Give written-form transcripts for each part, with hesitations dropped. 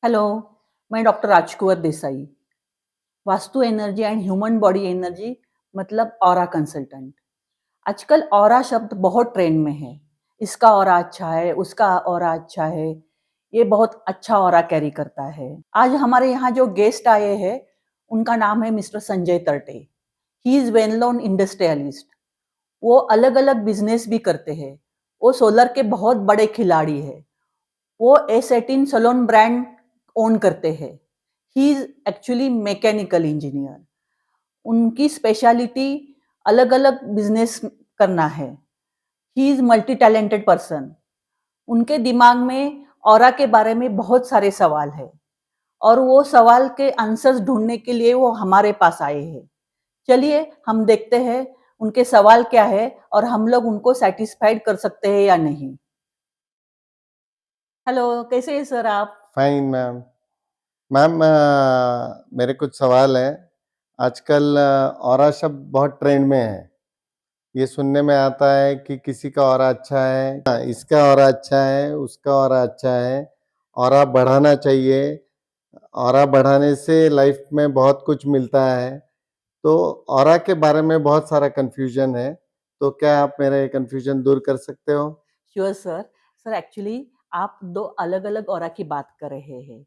Hello, मैं doctor Rajkunwar Desai, vastu energy and human body energy मतलब aura consultant. आजकल aura शब्द बहुत ट्रेंड में है। इसका ऑरा अच्छा है, उसका ऑरा अच्छा है, ये बहुत अच्छा ऑरा कैरी करता है। आज हमारे यहाँ जो गेस्ट आए हैं, उनका नाम है mister Sanjay Tarte. He is well known industrialist. वो अलग-अलग बिज़नेस भी करते हैं। वो सोलर के बहुत बड़े खिलाड़ी हैं। वो A18 सलोन ब्रांड ओन करते हैं। He is actually mechanical engineer. उनकी स्पेशलिटी अलग अलग बिजनेस करना है। He is multi talented person. उनके दिमाग में ऑरा के बारे में बहुत सारे सवाल है और वो सवाल के आंसर्स ढूंढने के लिए वो हमारे पास आए हैं। चलिए हम देखते हैं उनके सवाल क्या है और हम लोग उनको सेटिस्फाइड कर सकते हैं या नहीं। हेलो, कैसे हैं सर आप? Fine ma'am. मैम मेरे कुछ सवाल हैं। आजकल ऑरा शब्द बहुत ट्रेंड में है। ये सुनने में आता है कि किसी का ऑरा अच्छा है, इसका ऑरा अच्छा है, उसका ऑरा अच्छा है। ऑरा बढ़ाना चाहिए। ऑरा बढ़ाने से लाइफ में बहुत कुछ मिलता है। तो ऑरा के बारे में बहुत सारा कन्फ्यूजन है। तो क्या आप मेरा ये कन्फ्यूजन दूर कर सकते हो? Sure sir. सर एक्चुअली आप 2 अलग-अलग ऑरा की बात कर रहे हैं।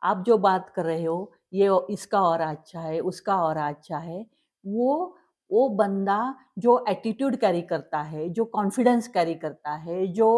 आप जो बात कर रहे हो, ये इसका ऑरा अच्छा है, उसका ऑरा अच्छा है, वो बंदा जो एटीट्यूड कैरी करता है, जो कॉन्फिडेंस कैरी करता है, जो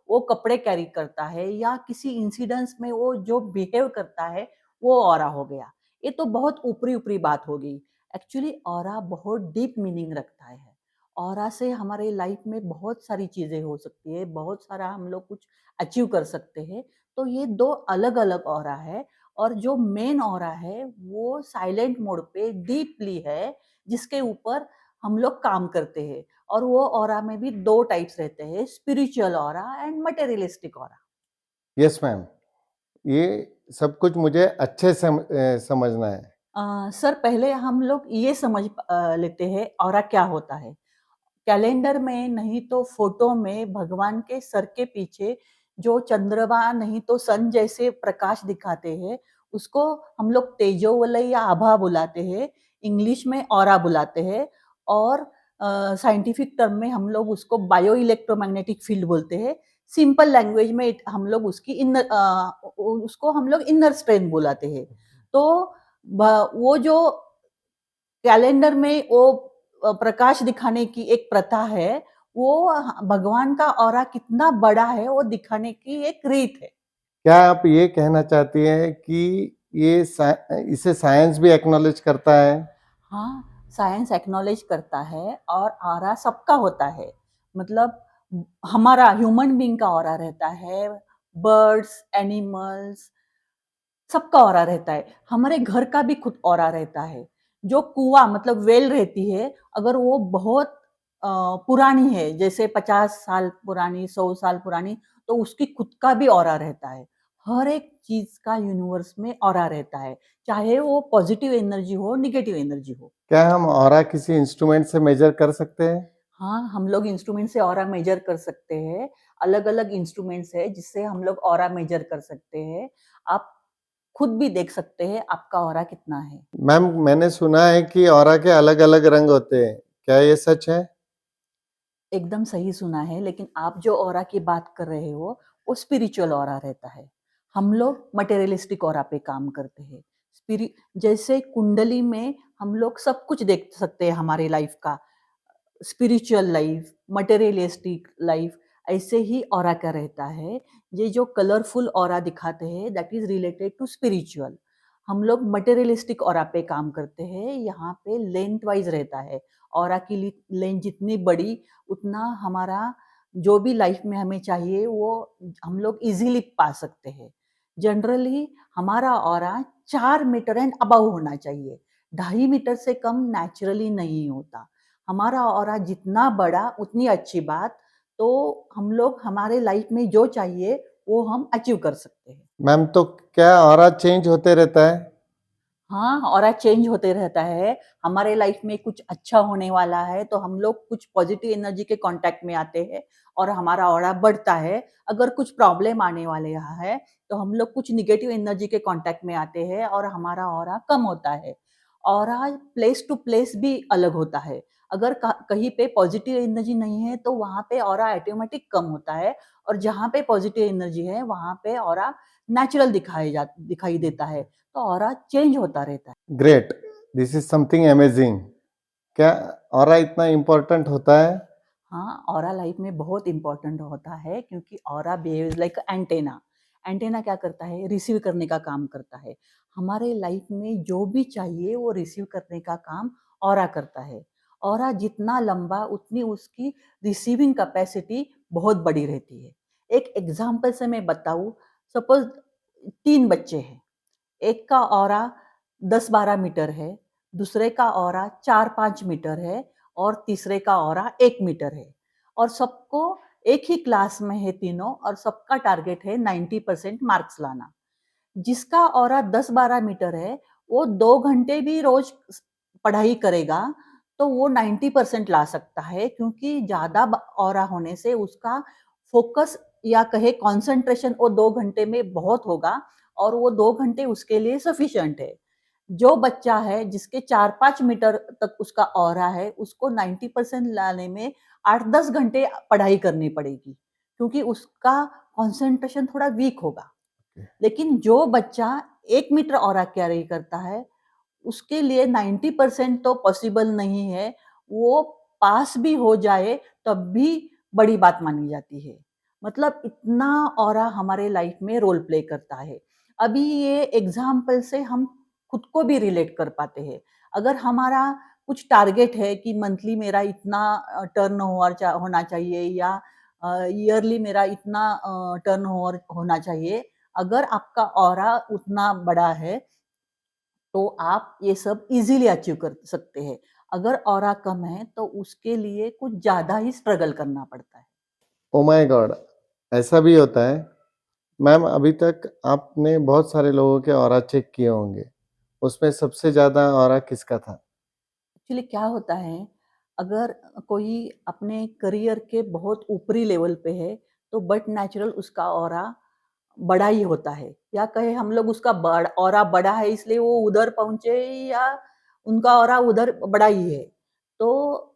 वो कपड़े कैरी करता है या किसी इंसिडेंस में वो जो बिहेव करता है, वो ऑरा हो गया। ये तो बहुत ऊपरी-ऊपरी बात हो गई। एक्चुअली ऑरा बहुत डीप मीनिंग रखता है। ऑरा से हमारे लाइफ में बहुत सारी चीज़ें हो सकती है, बहुत सारा हम लोग कुछ अचीव कर सकते हैं। तो ये 2 अलग-अलग ऑरा है और जो मेन ऑरा है वो साइलेंट मोड पे डीपली है, जिसके ऊपर हम लोग काम करते हैं और वो ऑरा में भी 2 टाइप्स रहते हैं, spiritual aura and materialistic aura. Yes ma'am. ये सब कुछ मुझे अच्छे से समझना है। सर पहले हम लोग ये समझ लेते हैं ऑरा क्या होता है। कैलेंडर में नहीं तो फोटो में भगवान के सर के पीछे जो चंद्रमा नहीं तो सन जैसे प्रकाश दिखाते हैं, उसको हम लोग तेजोवलय या आभा बुलाते हैं। इंग्लिश में ऑरा बुलाते हैं और साइंटिफिक टर्म में हम लोग उसको बायो इलेक्ट्रोमैग्नेटिक फील्ड बोलते हैं। सिंपल लैंग्वेज में हम लोग उसको हम लोग इनर स्ट्रेंथ बुलाते हैं। तो वो जो कैलेंडर में वो प्रकाश दिखाने की एक प्रथा है, वो भगवान का ऑरा कितना बड़ा है, वो दिखाने की एक रीत है। क्या आप ये कहना चाहती हैं कि इसे साइंस भी एक्नॉलेज करता है? हाँ, साइंस एक्नॉलेज करता है और ऑरा सबका होता है। मतलब हमारा ह्यूमन बीइंग का ऑरा रहता है, बर्ड्स, एनिमल्स सबका ऑरा रहता है। हमारे घर का भी खुद ऑरा रहता है। जो कुआँ मतलब वेल रहती है, अगर वो बहुत अ, पुरानी है, जैसे 50 साल पुरानी, 100 साल पुरानी, तो उसकी खुद का भी ऑरा रहता है। हर एक चीज़ का यूनिवर्स में ऑरा रहता है, चाहे वो पॉजिटिव एनर्जी हो, नेगेटिव एनर्जी हो। क्या हम ऑरा किसी इंस्ट्रूमेंट से मेजर कर सकते हैं? हाँ, हम लोग इंस्ट्रूमेंट से ऑरा मेजर कर सकते हैं। अलग-अलग इंस्ट्रूमेंट्स हैं, जिससे हम लोग ऑरा मेजर कर सकते हैं। आप खुद भी देख सकते हैं, आपका ऑरा कितना है। मैम, मैंने सुना है कि ऑरा के अलग-अलग रंग होते हैं। क्या ये सच है? एकदम सही सुना है, लेकिन आप जो ऑरा की बात कर रहे हो, वो स्पिरिचुअल ऑरा रहता है। हम लोग मटेरियलिस्टिक ऑरा पे काम करते हैं। स्पिरि जैसे कुंडली में हम लोग सब कुछ देख सकते हैं हमारी लाइफ का, स्पिरिचुअल लाइफ, मटेरियलिस्टिक लाइफ, ऐसे ही ऑरा का रहता है। ये जो कलरफुल ऑरा दिखाते हैं, that is related to spiritual. हम लोग मटेरियलिस्टिक ऑरा पे काम करते हैं, यहाँ पे लेंथ वाइज़ रहता है। ऑरा की लेंथ जितनी बड़ी उतना हमारा जो भी लाइफ में हमें चाहिए वो हम लोग इजीली पा सकते हैं। जनरली हमारा ऑरा 4 मीटर एंड अबव होना चाहिए। 2.5 मीटर से कम नेचुरली नहीं होता। हमारा ऑरा जितना बड़ा उतनी अच्छी बात। तो हम लोग हमारे लाइफ में जो चाहिए वो हम अचीव कर सकते हैं। मैम, तो क्या ऑरा चेंज होते रहता है? हाँ, ऑरा चेंज होते रहता है। हमारे लाइफ में कुछ अच्छा होने वाला है, तो हम लोग कुछ पॉज़िटिव एनर्जी के कॉन्टैक्ट में आते हैं और हमारा ऑरा बढ़ता है। अगर कुछ प्रॉब्लम आने वाले यहाँ है, तो हम लोग कुछ नेगेटिव एनर्जी के कॉन्टैक्ट में आते हैं और हमारा ऑरा कम होता है। ऑरा प्लेस टू प्लेस भी अलग होता है। अगर कहीं पे पॉज़िटिव एनर्जी नहीं है, तो वहाँ पे ऑरा ऑटोमैटिक कम होता है और जहाँ पे पॉज़िटिव एनर्जी है, वहाँ पे ऑरा नेचुरल दिखाई देता है। तो ऑरा चेंज होता रहता है। Great, this is something amazing. क्या ऑरा इतना इम्पोर्टेंट होता है? हाँ, ऑरा लाइफ में बहुत इम्पोर्टेंट होता है क्योंकि aura behaves like antenna. Antenna क्या करता है? रिसीव करने का काम करता है। हमारे लाइफ में जो भी चाहिए वो रिसीव करने का काम ऑरा करता है। ऑरा जितना लंबा उतनी उसकी रिसीविंग कैपेसिटी बहुत बड़ी रहती है। एक एग्ज़ाम्पल से मैं बताऊँ, सपोज़ 3 बच्चे हैं। एक का ऑरा 10-12 मीटर है, दूसरे का ऑरा 4-5 मीटर है और तीसरे का ऑरा 1 मीटर है और सबको एक ही क्लास में है तीनों और सबका टारगेट है 90% मार्क्स लाना। जिसका ऑरा 10-12 मीटर है, वो 2 घंटे भी रोज़ पढ़ाई करेगा, तो वो 90% ला सकता है क्योंकि ज़्यादा ऑरा होने से उसका फ़ोकस या कहे कंसंट्रेशन वो 2 घंटे में बहुत होगा और वो 2 घंटे उसके लिए सफिशिएंट है। जो बच्चा है जिसके 4-5 मीटर तक उसका ऑरा है, उसको 90% लाने में 8-10 घंटे पढ़ाई करनी पड़ेगी, क्योंकि उसका कंसंट्रेशन थोड़ा वीक होगा। लेकिन जो बच्चा 1 मीटर ऑरा कैरी करता है, उसके लिए 90% तो पॉसिबल नहीं है, वो पास भी हो जाए तब भी बड़ी बात मानी जाती है। मतलब इतना ऑरा हमारे लाइफ में रोल प्ले करता है। अभी ये एग्ज़ाम्पल से हम खुद को भी रिलेट कर पाते हैं। अगर हमारा कुछ टारगेट है कि मंथली मेरा इतना टर्नओवर होना चाहिए या ईयरली मेरा इतना टर्नओवर होना चाहिए। अगर आपका ऑरा उतना बड़ा है, तो आप ये सब ईज़िली अचीव कर सकते हैं। अगर ऑरा कम है, तो उसके लिए कुछ ज़्यादा ही स्ट्रगल करना पड़ता है। Oh my God! ऐसा भी होता है? मैम अभी तक आपने बहुत सारे लोगों के ऑरा चेक किए होंगे, उसमें सबसे ज़्यादा ऑरा किसका था? एक्चुअली क्या होता है, अगर कोई अपने करियर के बहुत ऊपरी लेवल पे है, तो बट नेचुरल उसका ऑरा बड़ा ही होता है या कहे हम लोग उसका ऑरा बड़ा है इसलिए वो उधर पहुँचे या उनका ऑरा उधर बड़ा ही है। तो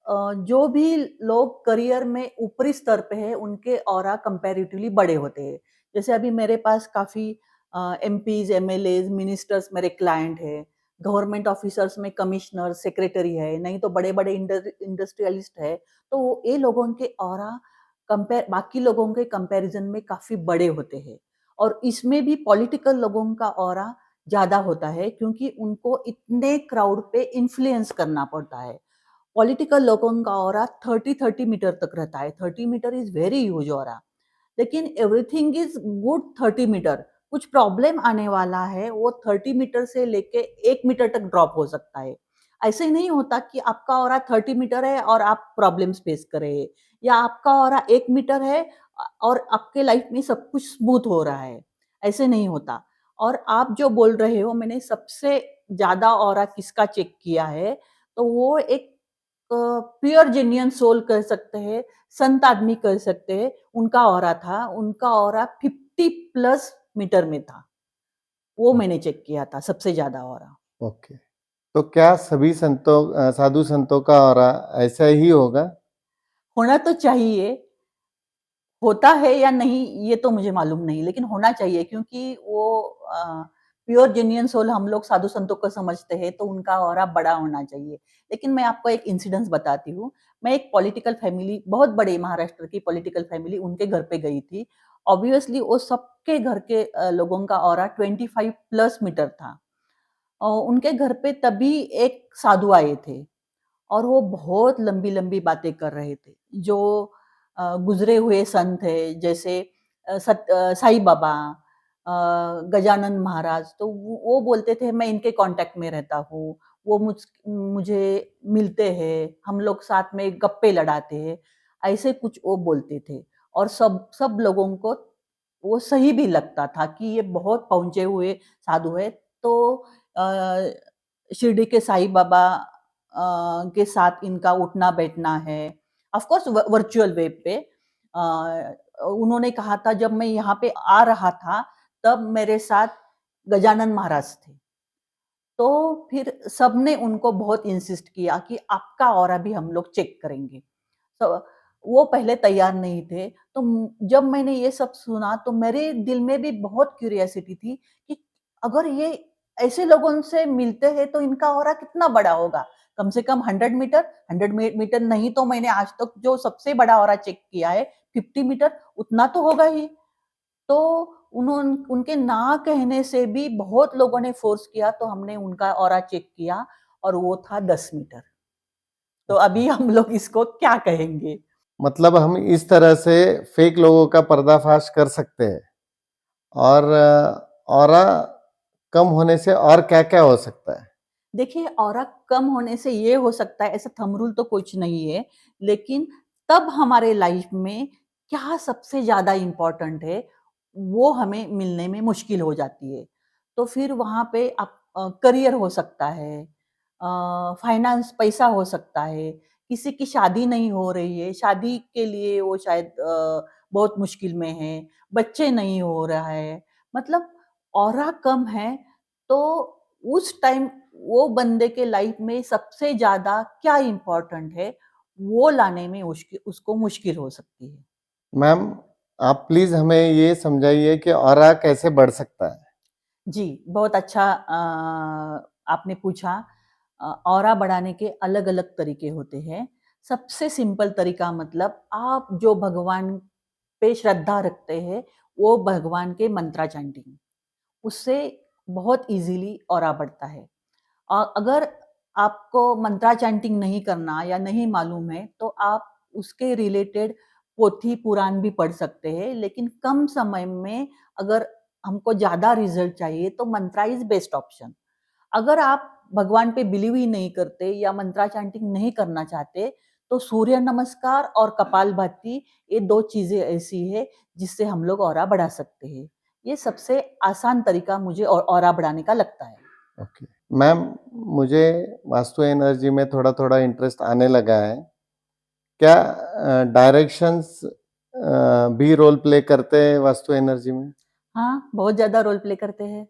जो भी लोग करियर में ऊपरी स्तर पे हैं, उनके ऑरा कंपैरेटिवली बड़े होते हैं। जैसे अभी मेरे पास काफ़ी एमपीज़, एमएलएज़, मिनिस्टर्स मेरे क्लाइंट हैं। गवर्नमेंट ऑफिसर्स में कमिश्नर, सेक्रेटरी है, नहीं तो बड़े-बड़े इंडस्ट्रियलिस्ट है। तो ये लोगों के ऑरा बाकी लोगों के कंपैरिज़न में काफ़ी बड़े होते हैं और इसमें भी पॉलिटिकल लोगों का ऑरा ज़्यादा होता है क्योंकि उनको इतने क्राउड पे इन्फ्लुएंस करना पड़ता है। पॉलिटिकल लोगों का ऑरा 30-30 मीटर तक रहता है। 30 metre is very huge aura. लेकिन एवरीथिंग इज़ गुड 30 मीटर। कुछ प्रॉब्लम आने वाला है, वो 30 मीटर से लेके 1 मीटर तक ड्रॉप हो सकता है। ऐसे नहीं होता कि आपका ऑरा 30 मीटर है और आप प्रॉब्लम्स फेस कर रहे हैं या आपका ऑरा 1 मीटर है और आपके लाइफ में सब कुछ स्मूथ हो रहा है, ऐसे नहीं होता। और आप जो बोल रहे हो मैंने सबसे ज़्यादा ऑरा किसका चेक किया है, तो वो एक प्योर जेन्युइन सोल कह सकते हैं, संत आदमी कह सकते हैं, उनका ऑरा था। उनका ऑरा 50 प्लस मीटर में था। वो मैंने चेक किया था सबसे ज़्यादा ऑरा। ओके। तो क्या सभी साधु संतों का ऑरा ऐसा ही होगा? होना तो चाहिए, होता है या नहीं ये तो मुझे मालूम नहीं, लेकिन होना चाहिए क्योंकि वो प्योर जेन्युइन सोल हम लोग साधु संतों को समझते हैं, तो उनका ऑरा बड़ा होना चाहिए। लेकिन मैं आपको एक इंसिडेंस बताती हूँ। मैं एक पॉलिटिकल फैमिली बहुत बड़े महाराष्ट्र की पॉलिटिकल फैमिली उनके घर पे गई थी। ऑब्वियसली वो सबके घर के लोगों का ऑरा 25 प्लस मीटर था। उनके घर पे तभी एक साधु आए थे। और वो बहुत लंबी-लंबी बातें कर रहे थे। जो गुज़रे हुए संत हैं जैसे साईं बाबा, गजानन महाराज तो वो बोलते थे मैं इनके कॉन्टैक्ट में रहता हूँ। वो मुझे मिलते हैं, हम लोग साथ में गप्पे लड़ाते हैं, ऐसे कुछ वो बोलते थे। और सब सब लोगों को वो सही भी लगता था कि ये बहुत पहुँचे हुए साधु हैं। तो शिरडी के साईं बाबा के साथ इनका उठना-बैठना है। ऑफ कोर्स वर्चुअल वेब पे। उन्होंने कहा था जब मैं यहाँ पे आ रहा था, तब मेरे साथ गजानन महाराज थे। तो फिर सबने उनको बहुत इंसिस्ट किया कि आपका ऑरा भी हम लोग चेक करेंगे। तो वो पहले तैयार नहीं थे। तो जब मैंने ये सब सुना तो मेरे दिल में भी बहुत क्यूरियोसिटी थी कि अगर ये ऐसे लोगों से मिलते हैं तो इनका ऑरा कितना बड़ा होगा? कम से कम 100 मीटर, 100 मीटर नहीं तो मैंने आज तक जो सबसे बड़ा ऑरा चेक किया है 50 मीटर उतना तो होगा ही। तो उनके ना कहने से भी बहुत लोगों ने फ़ोर्स किया तो हमने उनका ऑरा चेक किया और वो था 10 मीटर। तो अभी हम लोग इसको क्या कहेंगे? मतलब हम इस तरह से फेक लोगों का पर्दाफ़ाश कर सकते हैं और ऑरा कम होने से और क्या-क्या हो सकता है? देखिए ऑरा कम होने से ये हो सकता है ऐसा थंब रूल तो कुछ नहीं है, लेकिन तब हमारे लाइफ में क्या सबसे ज़्यादा इम्पोर्टेंट है, वो हमें मिलने में मुश्किल हो जाती है। तो फिर वहाँ पे करियर हो सकता है, फाइनेंस पैसा हो सकता है, किसी की शादी नहीं हो रही है, शादी के लिए वो शायद बहुत मुश्किल में है, बच्चे नहीं हो रहा है, मतलब ऑरा कम है, तो उस टाइम वो बंदे के लाइफ में सबसे ज़्यादा क्या इम्पोर्टेंट है, वो लाने में उसको मुश्किल हो सकती है। मैम, आप प्लीज़ हमें ये समझाइए कि ऑरा कैसे बढ़ सकता है? जी, बहुत अच्छा आपने पूछा। ऑरा बढ़ाने के अलग-अलग तरीके होते हैं। सबसे सिंपल तरीका मतलब आप जो भगवान पे श्रद्धा रखते हैं, वो भगवान के मंत्रा चैंटिंग, उससे बहुत ईज़िली ऑरा बढ़ता है। अगर आपको मंत्रा चैंटिंग नहीं करना या नहीं मालूम है, तो आप उसके रिलेटेड पोथी पुराण भी पढ़ सकते हैं, लेकिन कम समय में अगर हमको ज़्यादा रिज़ल्ट चाहिए, तो मंत्रा इज़ बेस्ट ऑप्शन। अगर आप भगवान पे बिलीव ही नहीं करते या मंत्रा चैंटिंग नहीं करना चाहते, तो सूर्य नमस्कार और कपालभाति ये 2 चीज़ें ऐसी हैं, जिससे हम लोग ऑरा बढ़ा सकते हैं। ये सबसे आसान तरीका मुझे ऑरा बढ़ाने का लगता है। ओके। मैम, मुझे वास्तु एनर्जी में थोड़ा-थोड़ा इंटरेस्ट आने लगा है। क्या डायरेक्शंस भी रोल प्ले करते हैं वास्तु एनर्जी में? हाँ, बहुत ज़्यादा रोल प्ले करते हैं।